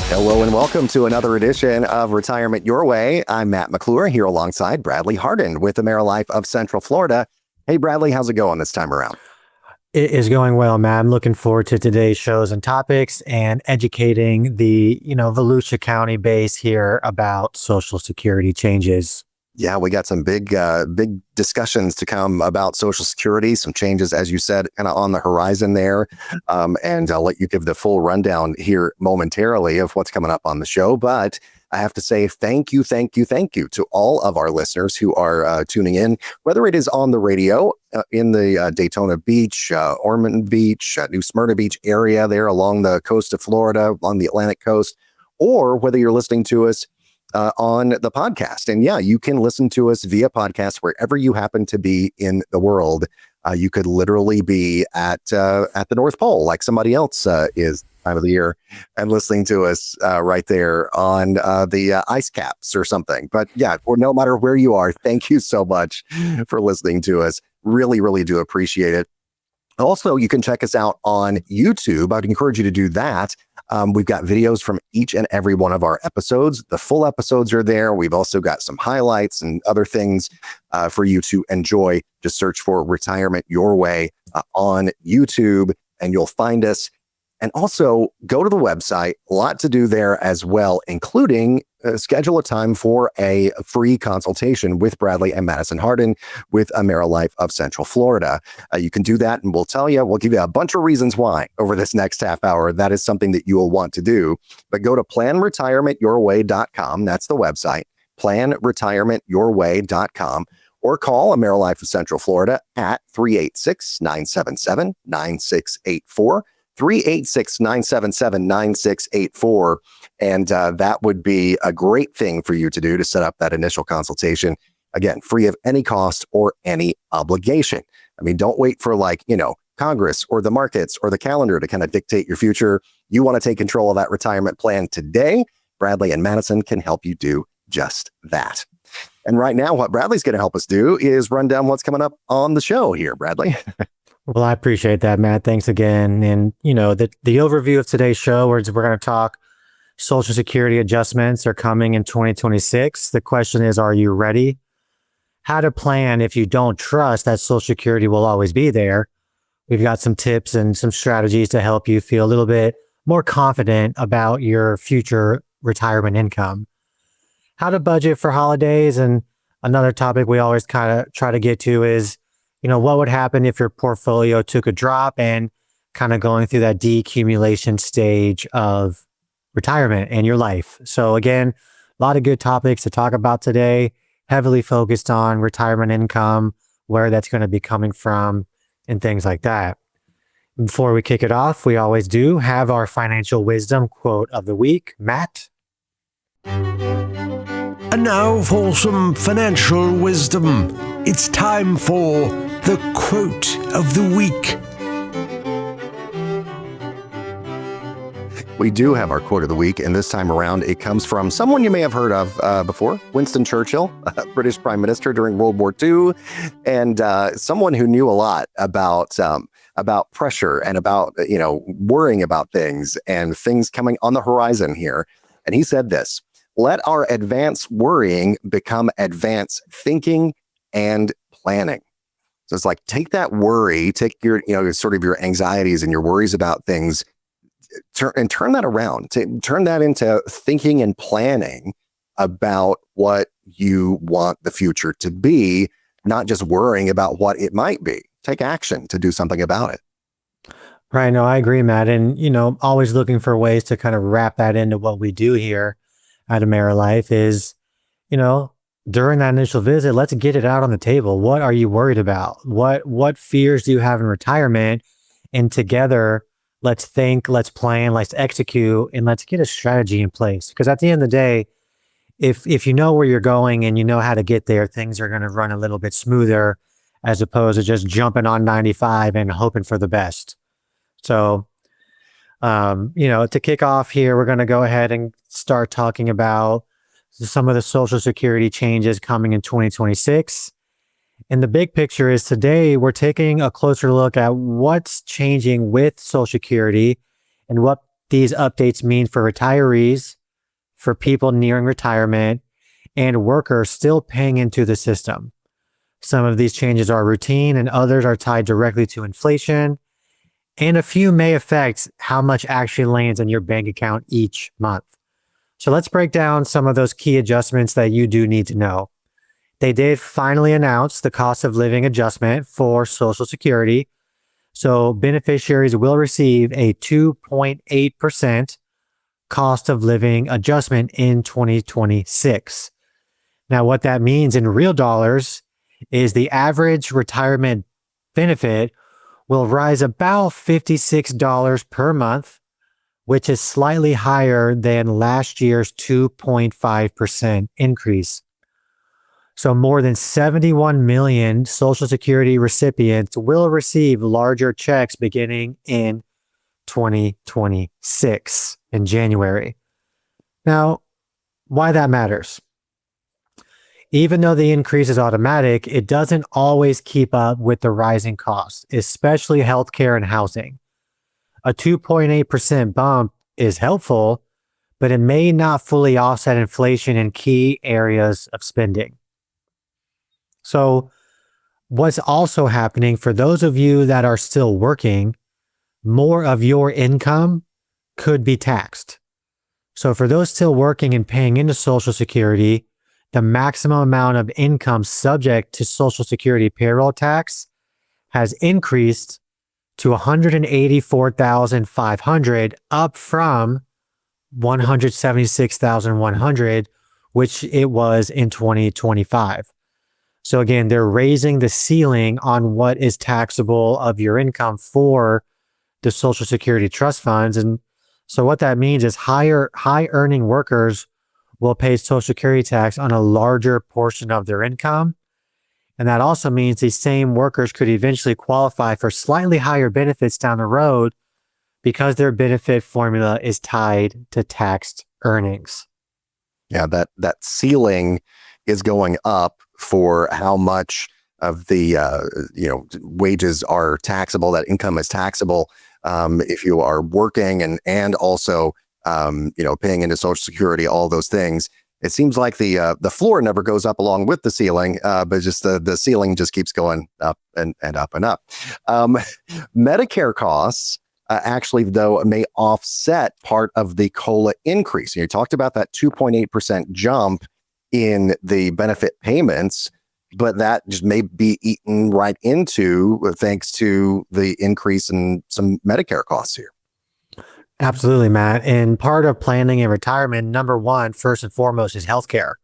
Hello and welcome to another edition of Retirement Your Way. I'm Matt McClure here alongside Bradley Hardin with AmeriLife of Central Florida. Hey, Bradley, how's it going this time around? It is going well, Matt. I'm looking forward to today's shows and topics and educating the, Volusia County base here about Social Security changes. Yeah, we got some big discussions to come about Social Security, some changes, as you said, kind of on the horizon there. And I'll let you give the full rundown here momentarily of what's coming up on the show. But I have to say thank you to all of our listeners who are tuning in, whether it is on the radio in the Daytona Beach, Ormond Beach, New Smyrna Beach area there along the coast of Florida, on the Atlantic coast, or whether you're listening to us on the podcast. And yeah, you can listen to us via podcast wherever you happen to be in the world. You could literally be at the North Pole, like somebody else is time of the year, and listening to us right there on the ice caps or something. But yeah, or no matter where you are, thank you so much for listening to us. Really, really do appreciate it. Also, you can check us out on YouTube. I'd encourage you to do that. We've got videos from each and every one of our episodes. The full episodes are there. We've also got some highlights and other things for you to enjoy. Just search for Retirement Your Way on YouTube and you'll find us. And also go to the website, a lot to do there as well, including schedule a time for a free consultation with Bradley and Madison Hardin with AmeriLife of Central Florida. You can do that and we'll give you a bunch of reasons why over this next half hour. That is something that you will want to do. But go to planretirementyourway.com. That's the website, planretirementyourway.com. Or call AmeriLife of Central Florida at 386-977-9684. 386-977-9684. And that would be a great thing for you to do to set up that initial consultation. Again, free of any cost or any obligation. I mean, don't wait for Congress or the markets or the calendar to kind of dictate your future. You want to take control of that retirement plan today. Bradley and Madison can help you do just that. And right now, what Bradley's going to help us do is run down what's coming up on the show here, Bradley. Well, I appreciate that, Matt. Thanks again. And, the overview of today's show, we're going to talk Social Security adjustments are coming in 2026. The question is, are you ready? How to plan if you don't trust that Social Security will always be there. We've got some tips and some strategies to help you feel a little bit more confident about your future retirement income. How to budget for holidays. And another topic we always kind of try to get to is, what would happen if your portfolio took a drop, and kind of going through that decumulation stage of retirement and your life. So again, a lot of good topics to talk about today, heavily focused on retirement income, where that's going to be coming from, and things like that. Before we kick it off, we always do have our financial wisdom quote of the week. Matt? And now for some financial wisdom. It's time for the quote of the week. We do have our quote of the week, and this time around, it comes from someone you may have heard of before, Winston Churchill, British Prime Minister during World War II, and someone who knew a lot about pressure and about worrying about things and things coming on the horizon here. And he said this: "Let our advanced worrying become advanced thinking and planning." So it's like, take that worry, take your, sort of your anxieties and your worries about things, turn that around, turn that into thinking and planning about what you want the future to be, not just worrying about what it might be. Take action to do something about it. Right. No, I agree, Matt. And, always looking for ways to kind of wrap that into what we do here at AmeriLife is, during that initial visit, let's get it out on the table. What are you worried about? What fears do you have in retirement? And together, let's think, let's plan, let's execute, and let's get a strategy in place. Because at the end of the day, if you know where you're going and you know how to get there, things are going to run a little bit smoother as opposed to just jumping on 95 and hoping for the best. So, to kick off here, we're going to go ahead and start talking about some of the Social Security changes coming in 2026. And the big picture is today we're taking a closer look at what's changing with Social Security and what these updates mean for retirees, for people nearing retirement, and workers still paying into the system. Some of these changes are routine and others are tied directly to inflation, and a few may affect how much actually lands in your bank account each month. So let's break down some of those key adjustments that you do need to know. They did finally announce the cost of living adjustment for Social Security. So beneficiaries will receive a 2.8% cost of living adjustment in 2026. Now, what that means in real dollars is the average retirement benefit will rise about $56 per month, which is slightly higher than last year's 2.5% increase. So more than 71 million Social Security recipients will receive larger checks beginning in 2026 in January. Now, why that matters? Even though the increase is automatic, it doesn't always keep up with the rising costs, especially healthcare and housing. A 2.8% bump is helpful, but it may not fully offset inflation in key areas of spending. So, what's also happening for those of you that are still working, more of your income could be taxed. So, for those still working and paying into Social Security, the maximum amount of income subject to Social Security payroll tax has increased to $184,500, up from $176,100, which it was in 2025. So again, they're raising the ceiling on what is taxable of your income for the Social Security trust funds. And so what that means is high earning workers will pay Social Security tax on a larger portion of their income. And that also means these same workers could eventually qualify for slightly higher benefits down the road because their benefit formula is tied to taxed earnings. Yeah, that ceiling is going up for how much of the wages are taxable. That income is taxable if you are working and also paying into Social Security, all those things. It seems like the floor never goes up along with the ceiling, but just the ceiling just keeps going up and up and up. Medicare costs actually, though, may offset part of the COLA increase. You talked about that 2.8% jump in the benefit payments, but that just may be eaten right into thanks to the increase in some Medicare costs here. Absolutely, Matt. And part of planning and retirement, number one, first and foremost, is healthcare,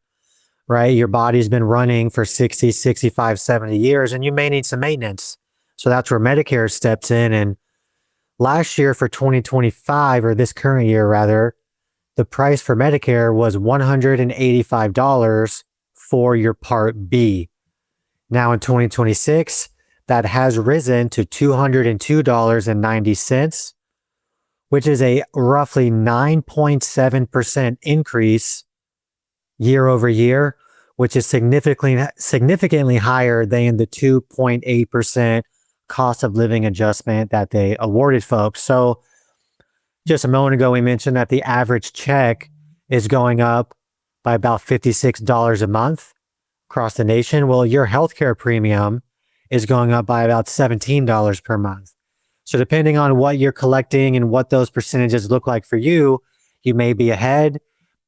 right? Your body's been running for 60, 65, 70 years, and you may need some maintenance. So that's where Medicare steps in. And last year for 2025, or this current year rather, the price for Medicare was $185 for your Part B. Now in 2026, that has risen to $202.90, which is a roughly 9.7% increase year over year, which is significantly higher than the 2.8% cost of living adjustment that they awarded folks. So just a moment ago, we mentioned that the average check is going up by about $56 a month across the nation. Well, your healthcare premium is going up by about $17 per month. So depending on what you're collecting and what those percentages look like for you, you may be ahead,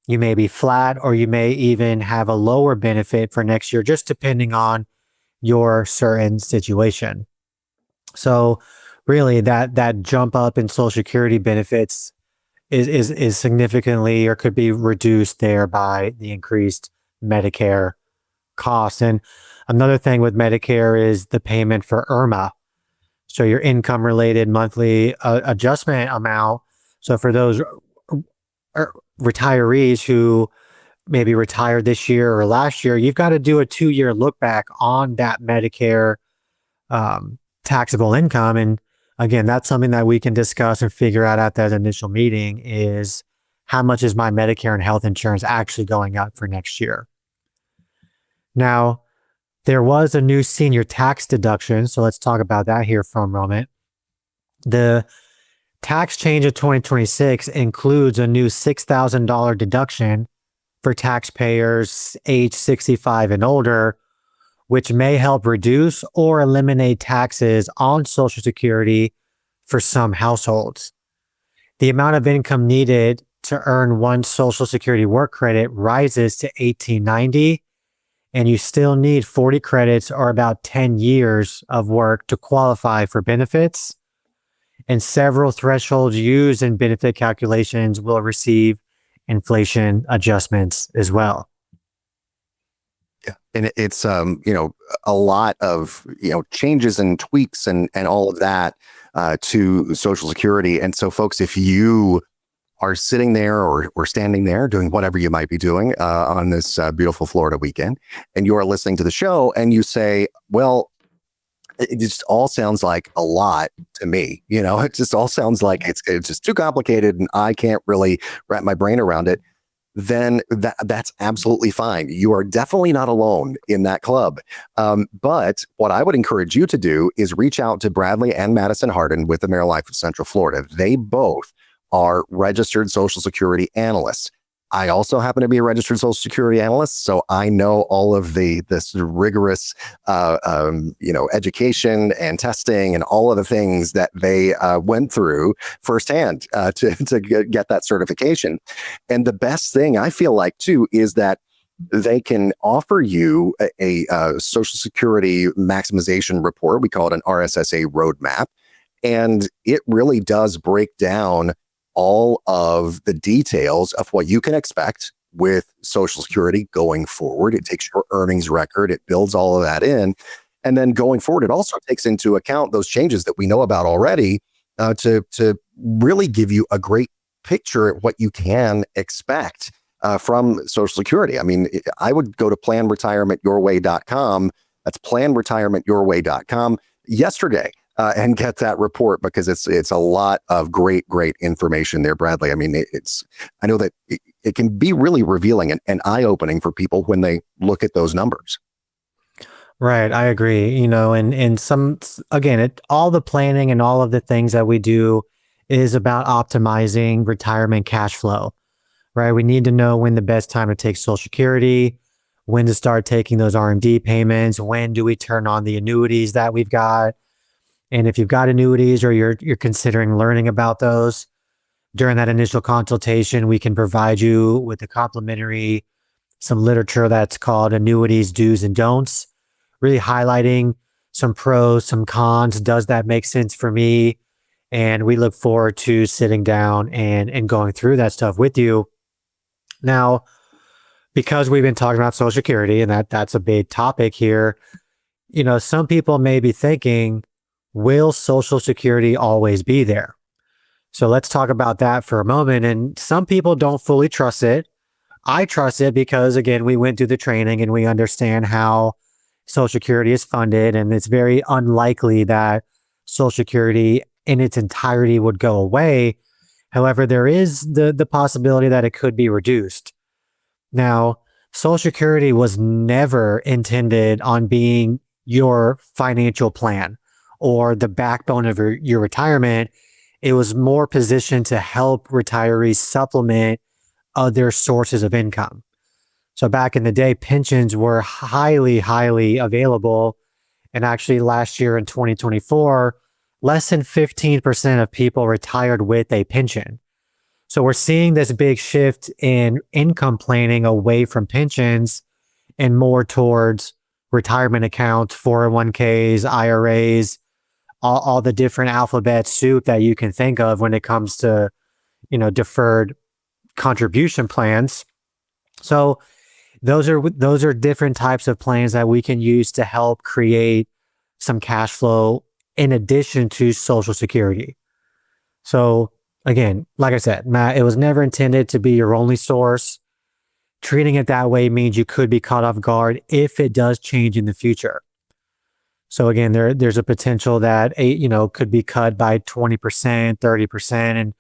you may be flat, or you may even have a lower benefit for next year, just depending on your certain situation. So really that jump up in Social Security benefits is significantly or could be reduced there by the increased Medicare costs. And another thing with Medicare is the payment for IRMA. So your income related monthly adjustment amount. So for those retirees who maybe retired this year or last year, you've got to do a 2-year look back on that Medicare taxable income. And again, that's something that we can discuss and figure out at that initial meeting is how much is my Medicare and health insurance actually going up for next year. Now, there was a new senior tax deduction. So let's talk about that here for a moment. The tax change of 2026 includes a new $6,000 deduction for taxpayers age 65 and older, which may help reduce or eliminate taxes on Social Security for some households. The amount of income needed to earn one Social Security work credit rises to $1,890, and you still need 40 credits or about 10 years of work to qualify for benefits. And several thresholds used in benefit calculations will receive inflation adjustments as well. Yeah. And it's, a lot of, changes and tweaks and all of that to Social Security. And so folks, if you are sitting there or standing there doing whatever you might be doing on this beautiful Florida weekend, and you are listening to the show and you say, well, it just all sounds like a lot to me. It just all sounds like it's just too complicated and I can't really wrap my brain around it. Then that's absolutely fine. You are definitely not alone in that club. But what I would encourage you to do is reach out to Bradley and Madison Hardin with AmeriLife of Central Florida. They both are registered Social Security analysts. I also happen to be a registered Social Security analyst, so I know all of this rigorous, education and testing and all of the things that they went through firsthand to get that certification. And the best thing I feel like too is that they can offer you a Social Security maximization report. We call it an RSSA roadmap, and it really does break down all of the details of what you can expect with Social Security going forward. It takes your earnings record, it builds all of that in. And then going forward, it also takes into account those changes that we know about already to really give you a great picture at what you can expect from Social Security. I mean, I would go to planretirementyourway.com. That's planretirementyourway.com yesterday. And get that report because it's a lot of great information there, Bradley. I mean, I know that it can be really revealing and eye-opening for people when they look at those numbers. Right, I agree. And some, again, all the planning and all of the things that we do is about optimizing retirement cash flow, right? We need to know when the best time to take Social Security, when to start taking those R&D payments, when do we turn on the annuities that we've got. And if you've got annuities or you're considering learning about those, during that initial consultation, we can provide you with some literature that's called Annuities Do's and Don'ts, really highlighting some pros, some cons. Does that make sense for me? And we look forward to sitting down and going through that stuff with you. Now, because we've been talking about Social Security and that's a big topic here, some people may be thinking, will Social Security always be there? So let's talk about that for a moment. And some people don't fully trust it. I trust it because, again, we went through the training and we understand how Social Security is funded. And it's very unlikely that Social Security in its entirety would go away. However, there is the possibility that it could be reduced. Now, Social Security was never intended on being your financial plan or the backbone of your retirement. It was more positioned to help retirees supplement other sources of income. So back in the day, pensions were highly available. And actually last year in 2024, less than 15% of people retired with a pension. So we're seeing this big shift in income planning away from pensions and more towards retirement accounts, 401ks, IRAs, all the different alphabet soup that you can think of when it comes to, deferred contribution plans. So those are different types of plans that we can use to help create some cash flow in addition to Social Security. So again, like I said, Matt, it was never intended to be your only source. Treating it that way means you could be caught off guard if it does change in the future. So again, there's a potential that could be cut by 20%, 30%, and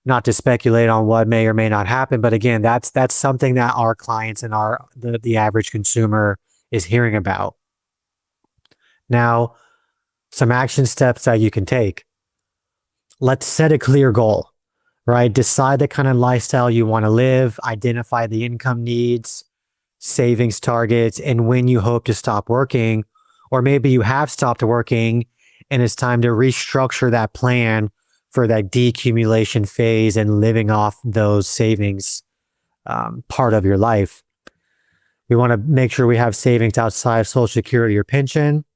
not to speculate on what may or may not happen. But again, that's something that our clients and the average consumer is hearing about. Now, some action steps that you can take. let's set a clear goal, right? Decide the kind of lifestyle you want to live, identify the income needs, savings targets, and when you hope to stop working, or maybe you have stopped working and it's time to restructure that plan for that decumulation phase and living off those savings part of your life. We want to make sure we have savings outside of Social Security or pension.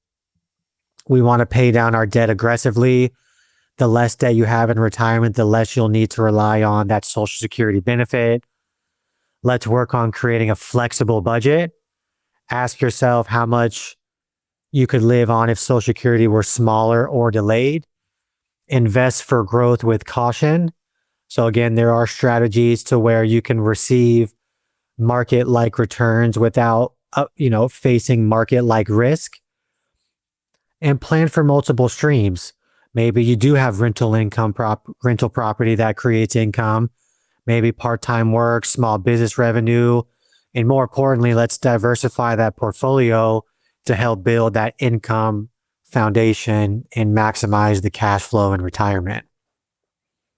We want to pay down our debt aggressively. The less debt you have in retirement, the less you'll need to rely on that Social Security benefit. Let's work on creating a flexible budget. Ask yourself how much you could live on if Social Security were smaller or delayed. Invest for growth with caution. So again, there are strategies to where you can receive market-like returns without, facing market-like risk. And plan for multiple streams. Maybe you do have rental property that creates income, maybe part-time work, small business revenue, and more importantly, let's diversify that portfolio to help build that income foundation and maximize the cash flow in retirement.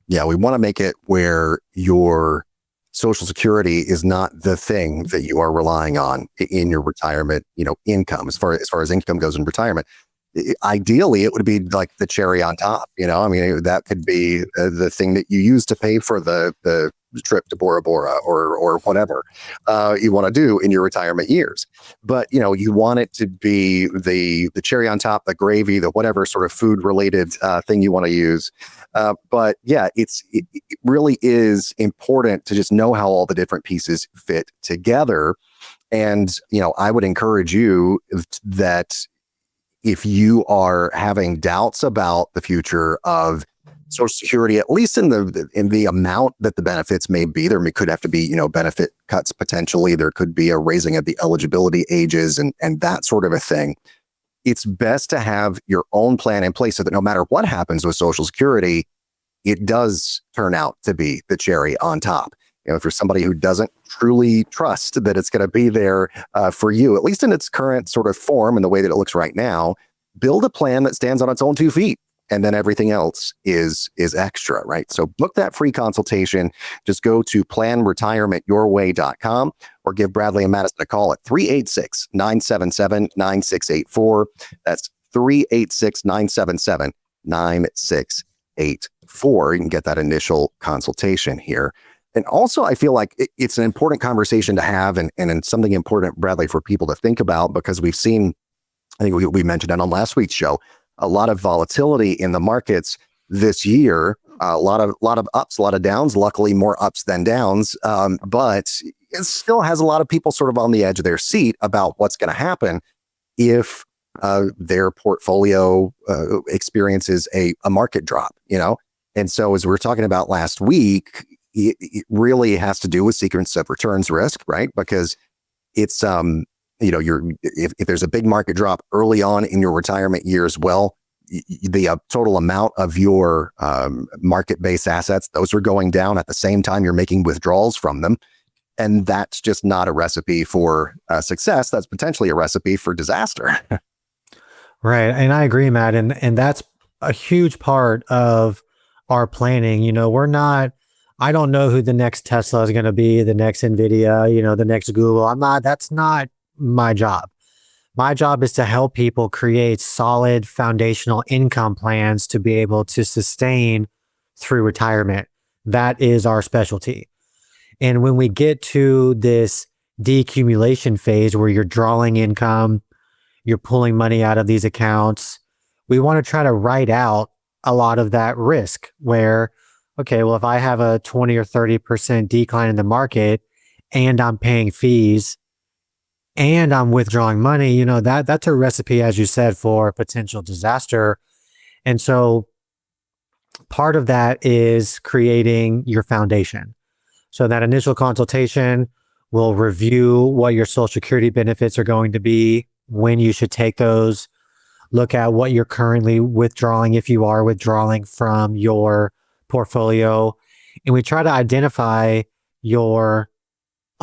Yeah, we want to make it where your Social Security is not the thing that you are relying on in your retirement, income. As far as income goes in retirement, ideally it would be like the cherry on top. That could be the thing that you use to pay for the trip to Bora Bora or whatever you want to do in your retirement years. But you want it to be the cherry on top, the gravy, the whatever sort of food related thing you want to use. But yeah, it really is important to just know how all the different pieces fit together. And I would encourage you that if you are having doubts about the future of Social Security, at least in the amount that the benefits may be, there could have to be, benefit cuts potentially. There could be a raising of the eligibility ages and that sort of a thing. It's best to have your own plan in place so that no matter what happens with Social Security, it does turn out to be the cherry on top. If you're somebody who doesn't truly trust that it's going to be there for you, at least in its current sort of form and the way that it looks right now, build a plan that stands on its own 2 feet. And then everything else is extra, right? So book that free consultation. Just go to planretirementyourway.com or give Bradley and Madison a call at 386-977-9684. That's 386-977-9684. You can get that initial consultation here. And also, I feel like it's an important conversation to have and something important, Bradley, for people to think about, because we've seen, I think we mentioned it on last week's show, a lot of volatility in the markets this year, a lot of ups, a lot of downs, luckily more ups than downs. But it still has a lot of people sort of on the edge of their seat about what's going to happen if their portfolio experiences a market drop, And so as we were talking about last week, it really has to do with sequence of returns risk, right? Because it's, if there's a big market drop early on in your retirement years, well, the total amount of your market-based assets, those are going down at the same time you're making withdrawals from them. And that's just not a recipe for success. That's potentially a recipe for disaster. Right. And I agree, Matt. And that's a huge part of our planning. I don't know who the next Tesla is going to be, the next Nvidia, the next Google. That's not my job. My job is to help people create solid foundational income plans to be able to sustain through retirement. That is our specialty. And when we get to this decumulation phase where you're drawing income, you're pulling money out of these accounts, we want to try to write out a lot of that risk where, okay, well, if I have a 20 or 30% decline in the market and I'm paying fees and I'm withdrawing money, that's a recipe, as you said, for potential disaster. And so part of that is creating your foundation. So that initial consultation will review what your Social Security benefits are going to be, when you should take those, look at what you're currently withdrawing, if you are withdrawing from your portfolio, and we try to identify a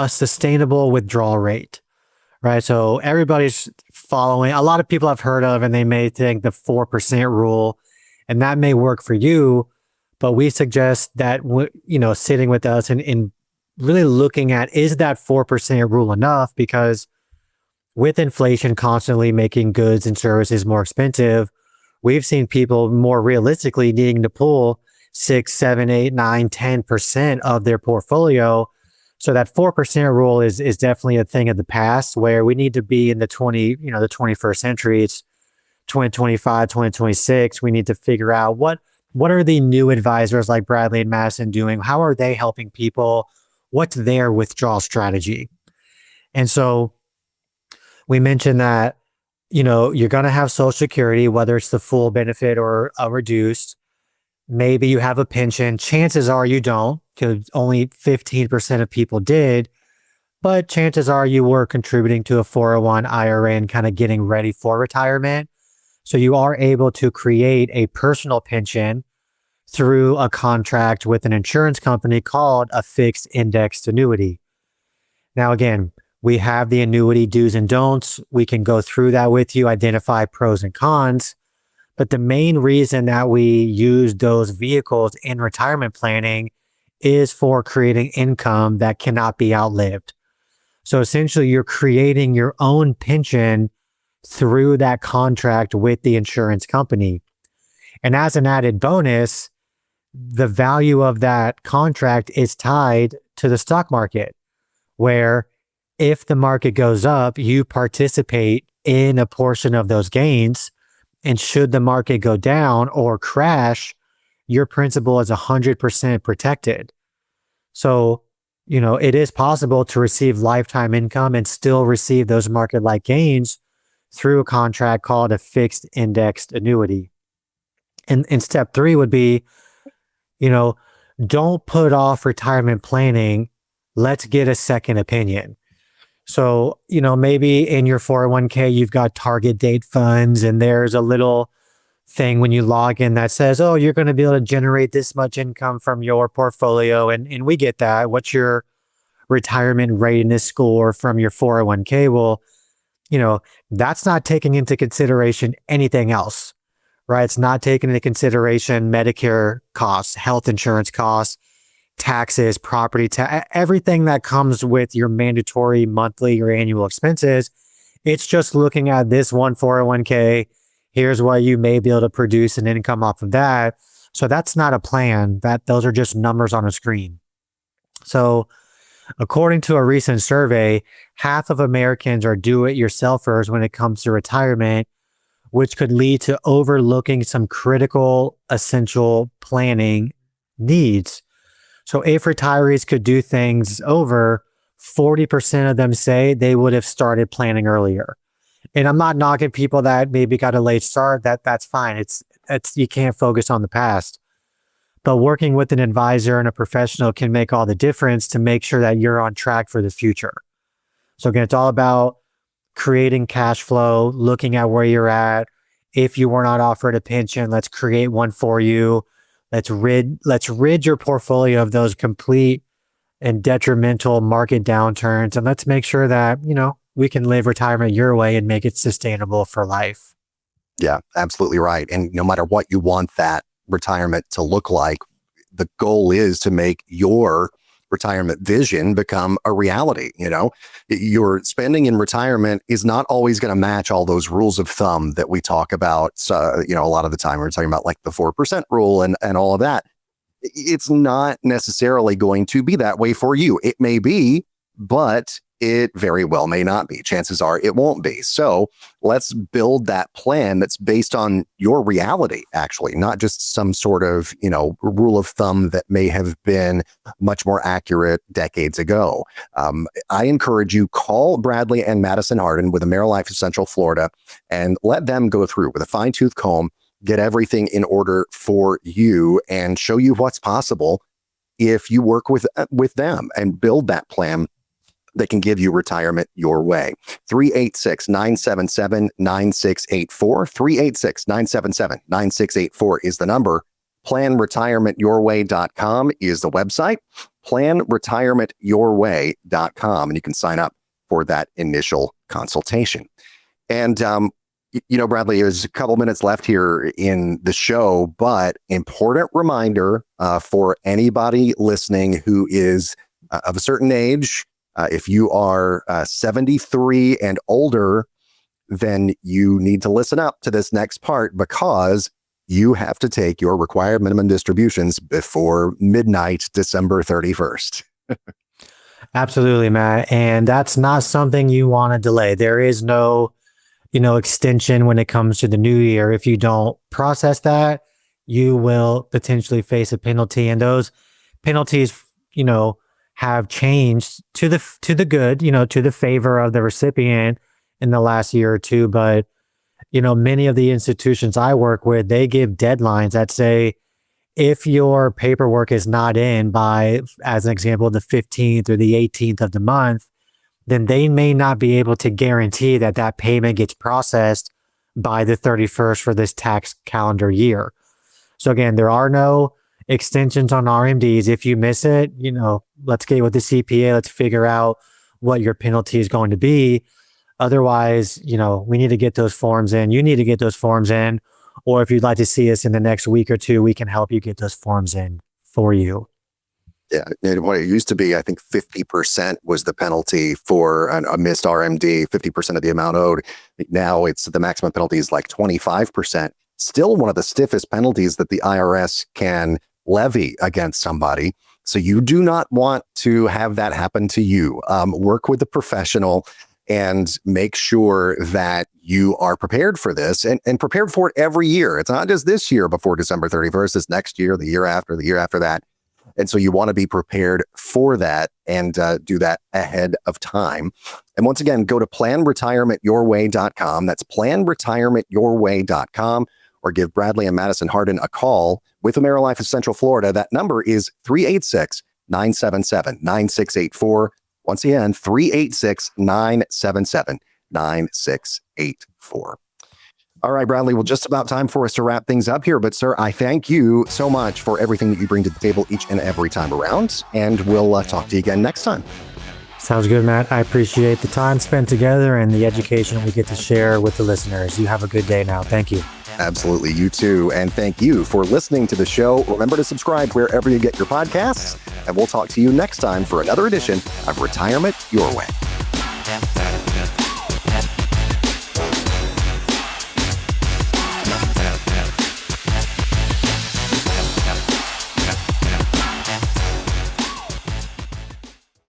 sustainable withdrawal rate, right? So everybody's following, a lot of people I've heard of, and they may think the 4% rule, and that may work for you, But we suggest that, sitting with us and really looking at, is that 4% rule enough? Because with inflation constantly making goods and services more expensive, we've seen people more realistically needing to pull 6, 7, 8, 9, 10% of their portfolio. So that 4% rule is definitely a thing of the past, where we need to be in the 21st century. It's 2025, 2026. We need to figure out what are the new advisors like Bradley and Madison doing? How are they helping people? What's their withdrawal strategy? And so we mentioned that, you're going to have Social Security, whether it's the full benefit or a reduced. Maybe you have a pension. Chances are you don't, because only 15% of people did. But chances are you were contributing to a 401 IRA and kind of getting ready for retirement. So you are able to create a personal pension through a contract with an insurance company called a fixed indexed annuity. Now, again, we have the annuity do's and don'ts. We can go through that with you, identify pros and cons. But the main reason that we use those vehicles in retirement planning is for creating income that cannot be outlived. So essentially, you're creating your own pension through that contract with the insurance company. And as an added bonus, the value of that contract is tied to the stock market, where if the market goes up, you participate in a portion of those gains. And should the market go down or crash, your principal is 100% protected. So, it is possible to receive lifetime income and still receive those market-like gains through a contract called a fixed indexed annuity. And step 3 would be, don't put off retirement planning. Let's get a second opinion. So, maybe in your 401k, you've got target date funds, and there's a little thing when you log in that says, oh, you're going to be able to generate this much income from your portfolio. And we get that. What's your retirement readiness score from your 401k? Well, that's not taking into consideration anything else, right? It's not taking into consideration Medicare costs, health insurance costs, taxes, property tax, everything that comes with your mandatory monthly or annual expenses. It's just looking at this one 401k. Here's what you may be able to produce an income off of that. So that's not a plan. Those are just numbers on a screen. So according to a recent survey, half of Americans are do-it-yourselfers when it comes to retirement, which could lead to overlooking some critical, essential planning needs. So if retirees could do things over, 40% of them say they would have started planning earlier. And I'm not knocking people that maybe got a late start. That's fine. It's you can't focus on the past. But working with an advisor and a professional can make all the difference to make sure that you're on track for the future. So again, it's all about creating cash flow, looking at where you're at. If you were not offered a pension, let's create one for you. Let's rid your portfolio of those complete and detrimental market downturns. And let's make sure that, we can live retirement your way and make it sustainable for life. Yeah, absolutely right. And no matter what you want that retirement to look like, the goal is to make your retirement vision become a reality. Your spending in retirement is not always going to match all those rules of thumb that we talk about. So, a lot of the time we're talking about like the 4% rule and all of that. It's not necessarily going to be that way for you. It may be, but it very well may not be. Chances are it won't be. So let's build that plan that's based on your reality, actually, not just some sort of, rule of thumb that may have been much more accurate decades ago. I encourage you, call Bradley and Madison Hardin with AmeriLife of Central Florida and let them go through with a fine-tooth comb, get everything in order for you and show you what's possible if you work with them and build that plan that can give you retirement your way. 386-977-9684. 386-977-9684 is the number. PlanRetirementYourWay.com is the website. PlanRetirementYourWay.com. And you can sign up for that initial consultation. And, Bradley, there's a couple minutes left here in the show, but important reminder for anybody listening who is of a certain age. If you are 73 and older, then you need to listen up to this next part, because you have to take your required minimum distributions before midnight, December 31st. Absolutely, Matt. And that's not something you want to delay. There is no, extension when it comes to the new year. If you don't process that, you will potentially face a penalty. And those penalties, have changed to the good, to the favor of the recipient in the last year or two. But, many of the institutions I work with, they give deadlines that say, if your paperwork is not in by, as an example, the 15th or the 18th of the month, then they may not be able to guarantee that that payment gets processed by the 31st for this tax calendar year. So again, there are no extensions on RMDs. If you miss it, let's get with the CPA. Let's figure out what your penalty is going to be. Otherwise, we need to get those forms in. You need to get those forms in. Or if you'd like to see us in the next week or two, we can help you get those forms in for you. Yeah. What it used to be, I think 50% was the penalty for a missed RMD, 50% of the amount owed. Now the maximum penalty is like 25%. Still one of the stiffest penalties that the IRS can levy against somebody. So you do not want to have that happen to you. Work with a professional and make sure that you are prepared for this and prepared for it every year. It's not just this year before December 31st, it's next year, the year after that. And so you want to be prepared for that and do that ahead of time. And once again, go to planretirementyourway.com. That's planretirementyourway.com, or give Bradley and Madison Hardin a call with AmeriLife of Central Florida. That number is 386-977-9684. Once again, 386-977-9684. All right, Bradley, well, just about time for us to wrap things up here. But, sir, I thank you so much for everything that you bring to the table each and every time around. And we'll talk to you again next time. Sounds good, Matt. I appreciate the time spent together and the education we get to share with the listeners. You have a good day now. Thank you. Absolutely. You too. And thank you for listening to the show. Remember to subscribe wherever you get your podcasts. And we'll talk to you next time for another edition of Retirement Your Way.